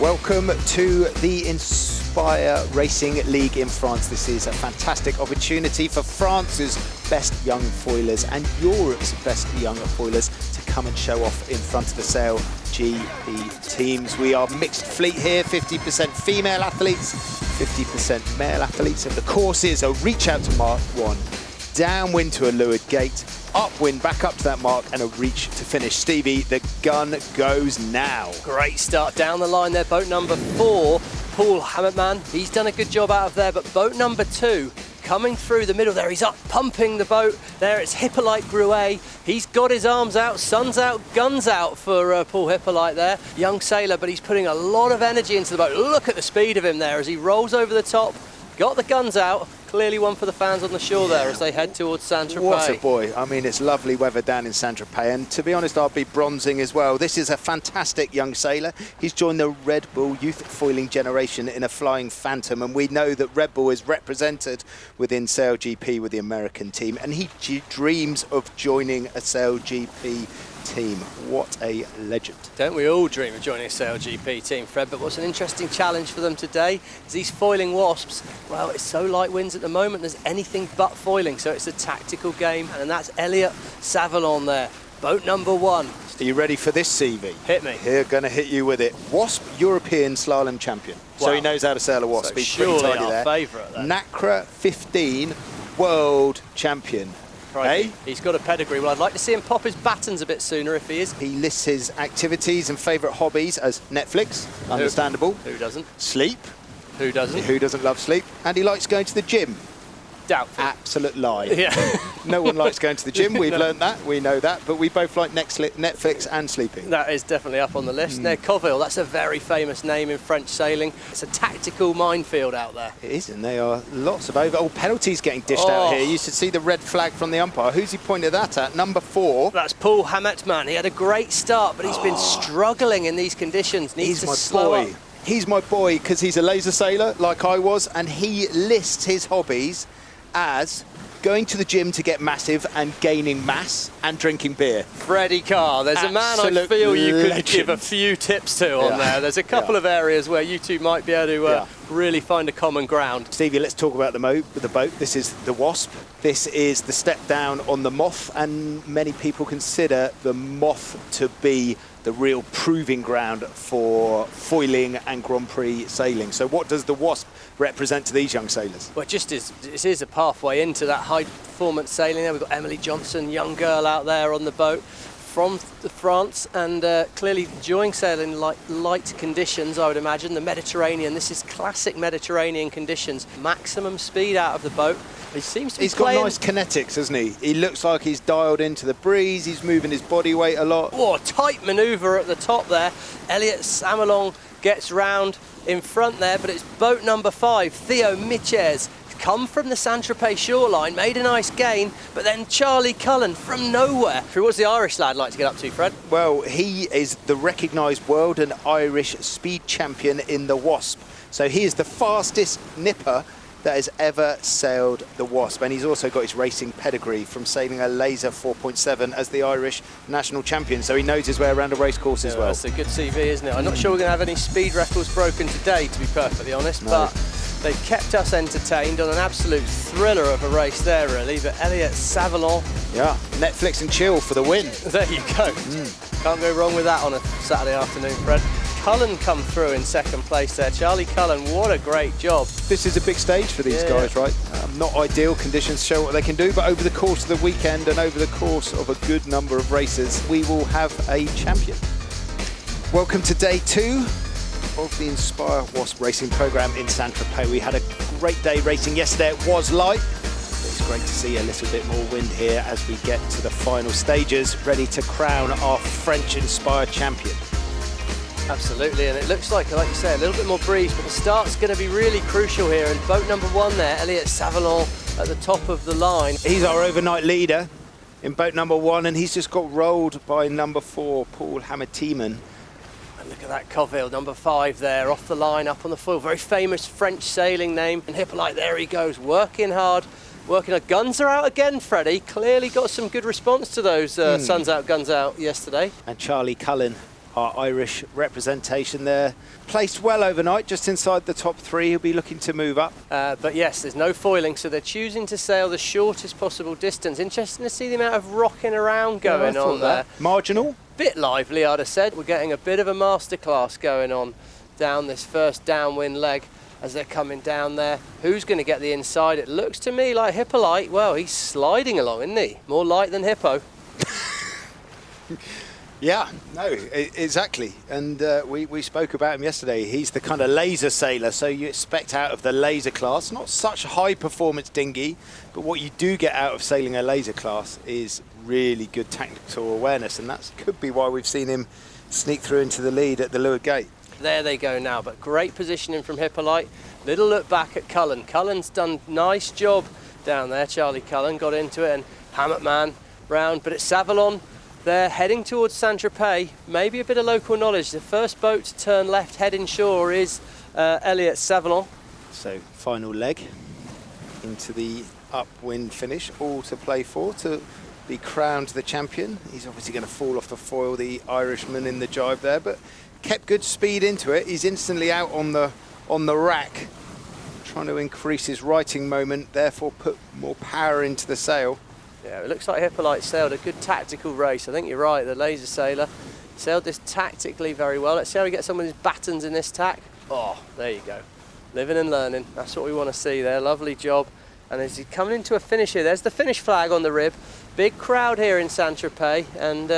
Welcome to the Inspire Racing League in France. This is a fantastic opportunity for France's best young foilers and Europe's best young foilers to come and show off in front of the SailGP teams. We are mixed fleet here, 50% female athletes, 50% male athletes. And the course is a reach out to mark one, downwind to a leeward gate, upwind back up to that mark, and a reach to finish. Stevie, the gun goes now. Great start down the line there, boat number 4, Paul Hammerman. He's done a good job out of there, but boat number 2 coming through the middle there. He's up pumping the boat. There it's Hippolyte Gruet. He's got his arms out, sun's out, guns out for Paul Hippolyte there. Young sailor, but he's putting a lot of energy into the boat. Look at the speed of him there as he rolls over the top. Got the guns out. Clearly one for the fans on the shore there as they head towards Saint-Tropez. What a boy. I mean, it's lovely weather down in Saint-Tropez, and to be honest, I'll be bronzing as well. This is a fantastic young sailor. He's joined the Red Bull youth foiling generation in a flying Phantom, and we know that Red Bull is represented within SailGP with the American team, and he dreams of joining a SailGP team. What a legend. Don't we all dream of joining a SailGP team, Fred? But what's an interesting challenge for them today is these foiling wasps. Well, it's so light winds at the moment, there's anything but foiling, so it's a tactical game, and that's Elliot Savallon there. Boat number 1. Are you ready for this, CV? Hit me. Here, going to hit you with it. Wasp European slalom champion. Wow. So he knows how to sail a wasp. So He's surely pretty tidy our there. favourite then. NACRA 15 world champion. Hey? He's got a pedigree. Well, I'd like to see him pop his battens a bit sooner if he is. He lists his activities and favourite hobbies as Netflix, understandable. Who doesn't? Sleep. Who doesn't? Who doesn't love sleep? And he likes going to the gym. Doubtful. Absolute lie. Yeah. No one likes going to the gym. We've learned that. We know that. But we both like Netflix and sleeping. That is definitely up on the list. Ned Coville, that's a very famous name in French sailing. It's a tactical minefield out there. It is, and there are lots of overall penalties getting dished out here. You should see the red flag from the umpire. Who's he pointed that at? Number 4. That's Paul Hammerman. He had a great start, but he's been struggling in these conditions. Needs to slow up. He's my boy because he's a laser sailor like I was, and he lists his hobbies as going to the gym to get massive and gaining mass and drinking beer. Freddie Carr, there's a man I feel you could give a few tips to on there. There's a couple of areas where you two might be able to really find a common ground. Stevie, let's talk about the boat. This is the Wasp. This is the step down on the Moth, and many people consider the Moth to be the real proving ground for foiling and Grand Prix sailing. So what does the Wasp represent to these young sailors? Well, it is a pathway into that high performance sailing there. We've got Emily Johnson, young girl out there on the boat from France, and clearly enjoying sailing light conditions, I would imagine. The Mediterranean, this is classic Mediterranean conditions. Maximum speed out of the boat. He seems to be playing. Got nice kinetics, hasn't he? He looks like he's dialed into the breeze. He's moving his body weight a lot. Oh, tight manoeuvre at the top there. Elliot Savallon gets round in front there, but it's boat number 5, Theo Miches. Come from the Saint-Tropez shoreline, made a nice gain, but then Charlie Cullen from nowhere. What's the Irish lad like to get up to, Fred? Well, he is the recognised world and Irish speed champion in the Wasp. So he is the fastest nipper that has ever sailed the Wasp, and he's also got his racing pedigree from sailing a Laser 4.7 as the Irish national champion, so he knows his way around a race course as well. That's a good CV, isn't it? I'm not sure we're going to have any speed records broken today, to be perfectly honest, but they've kept us entertained on an absolute thriller of a race there, really. But Elliot Savallon. Yeah, Netflix and chill for the win. There you go. Can't go wrong with that on a Saturday afternoon, Fred. Cullen come through in second place there. Charlie Cullen, what a great job. This is a big stage for these guys, right? Not ideal conditions show what they can do, but over the course of the weekend and over the course of a good number of races, we will have a champion. Welcome to day 2 of the Inspire Wasp racing program in Saint-Tropez. We had a great day racing yesterday. It was light, but it's great to see a little bit more wind here as we get to the final stages, ready to crown our French Inspire champion. Absolutely, and it looks like you say, a little bit more breeze, but the start's going to be really crucial here. And boat number 1 there, Elliot Savallon at the top of the line. He's our overnight leader in boat number 1, and he's just got rolled by number 4, Paul Hammerman. And look at that Coville, number 5 there, off the line, up on the foil. Very famous French sailing name. And Hippolyte, there he goes, working hard. Our guns are out again, Freddie. Clearly got some good response to those suns out, guns out yesterday. And Charlie Cullen our Irish representation there. Placed well overnight, just inside the top 3. He'll be looking to move up. But yes, there's no foiling, so they're choosing to sail the shortest possible distance. Interesting to see the amount of rocking around going on there. Marginal? Bit lively, I'd have said. We're getting a bit of a masterclass going on down this first downwind leg as they're coming down there. Who's going to get the inside? It looks to me like Hippolyte. Well, he's sliding along, isn't he? More light than Hippo. Yeah, no, exactly. And we spoke about him yesterday. He's the kind of laser sailor, so you expect out of the laser class, not such a high performance dinghy, but what you do get out of sailing a laser class is really good tactical awareness, and that could be why we've seen him sneak through into the lead at the leeward gate. There they go now, but great positioning from Hippolyte. Little look back at Cullen. Cullen's done nice job down there. Charlie Cullen got into it, and Hammock Man round, but it's Savalon. They're heading towards Saint-Tropez. Maybe a bit of local knowledge. The first boat to turn left, head inshore, is Elliot Savalon. So final leg into the upwind finish, all to play for, to be crowned the champion. He's obviously going to fall off the foil, the Irishman in the jibe there, but kept good speed into it. He's instantly out on the rack, trying to increase his righting moment, therefore put more power into the sail. Yeah, it looks like Hippolyte sailed a good tactical race. I think you're right, the laser sailor sailed this tactically very well. Let's see how he gets some of his battens in this tack. Oh, there you go. Living and learning. That's what we want to see there. Lovely job. And as he's coming into a finish here, there's the finish flag on the rib. Big crowd here in Saint-Tropez, and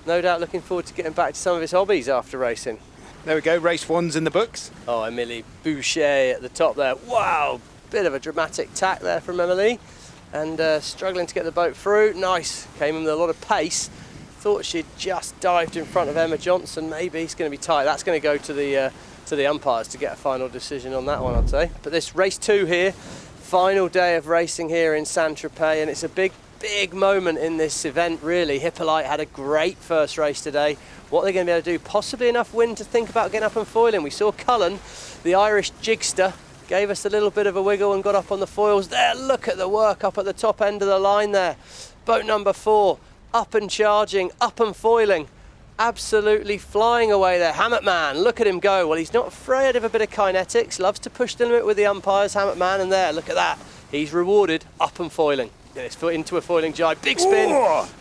no doubt looking forward to getting back to some of his hobbies after racing. There we go, race 1's in the books. Oh, Emily Boucher at the top there. Wow, bit of a dramatic tack there from Emily. And struggling to get the boat through. Nice, came in with a lot of pace. Thought she'd just dived in front of Emma Johnson. Maybe it's going to be tight. That's going to go to the umpires to get a final decision on that one, I'd say. But this race 2 here, final day of racing here in Saint-Tropez, and it's a big moment in this event, really. Hippolyte had a great first race today. What are they going to be able to do? Possibly enough wind to think about getting up and foiling. We saw Cullen, the Irish jigster, gave us a little bit of a wiggle and got up on the foils there. Look at the work up at the top end of the line there. Boat number 4, up and charging, up and foiling. Absolutely flying away there. Hammock Man, look at him go. Well, he's not afraid of a bit of kinetics, loves to push the limit with the umpires, Hammock Man, and there, look at that. He's rewarded, up and foiling. Get his foot into a foiling jibe, big spin.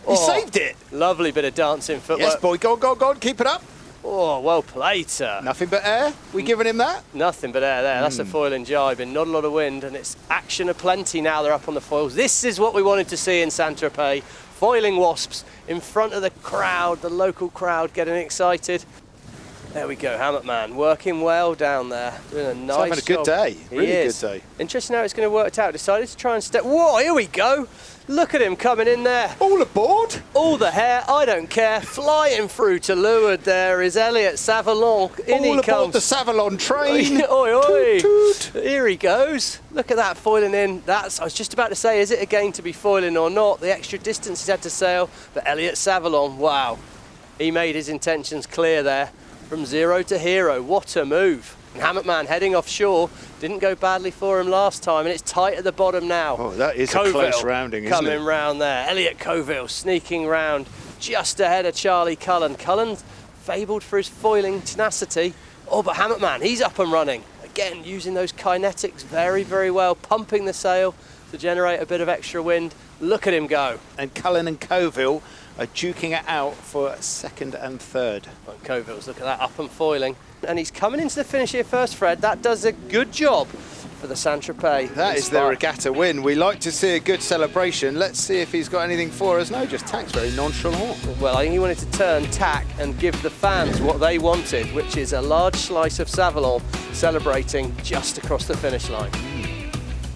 He saved it. Lovely bit of dancing footwork. Yes, boy, go on, keep it up. Oh, well played, sir. Nothing but air? We giving him that? Nothing but air there. That's a foiling jibe and not a lot of wind, and it's action aplenty now. They're up on the foils. This is what we wanted to see in Saint-Tropez. Foiling wasps in front of the crowd, the local crowd getting excited. There we go, Hammock Man working well down there, doing a nice job. Having a good day, really good day. Interesting how it's going to work out. Decided to try and step. Whoa, here we go. Look at him coming in there. All aboard. All the hair, I don't care. Flying through to leeward there is Elliot Savalon. In all he aboard comes. the Savalon train. Oi, oi. Toot, toot. Here he goes. Look at that foiling in. I was just about to say, is it a gain to be foiling or not? The extra distance he's had to sail. But Elliot Savalon, wow. He made his intentions clear there. From 0 to hero, what a move. And Hammock Man heading offshore, didn't go badly for him last time, and it's tight at the bottom now. Oh, that is a close rounding, isn't it? Coming round there. Elliot Coville sneaking round just ahead of Charlie Cullen. Cullen's fabled for his foiling tenacity. Oh, but Hammock Man, he's up and running. Again, using those kinetics very, very well, pumping the sail to generate a bit of extra wind. Look at him go. And Cullen and Coville are duking it out for second and third. Well, Coville's, look at that, up and foiling. And he's coming into the finish here first, Fred. That does a good job for the Saint-Tropez. That is the regatta win. We like to see a good celebration. Let's see if he's got anything for us. No, just tacks very nonchalant. Well, I think he wanted to turn tack and give the fans what they wanted, which is a large slice of Savalon celebrating just across the finish line.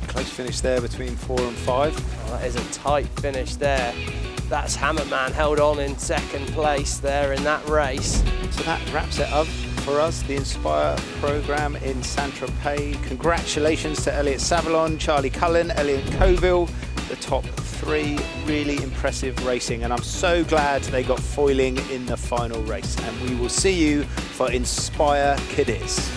Close finish there between 4 and 5. Oh, that is a tight finish there. That's Hammock Man held on in second place there in that race. So that wraps it up for us, the Inspire programme in Saint-Tropez. Congratulations to Elliot Savalon, Charlie Cullen, Elliot Coville, the top 3. Really impressive racing, and I'm so glad they got foiling in the final race. And we will see you for Inspire Kiddies.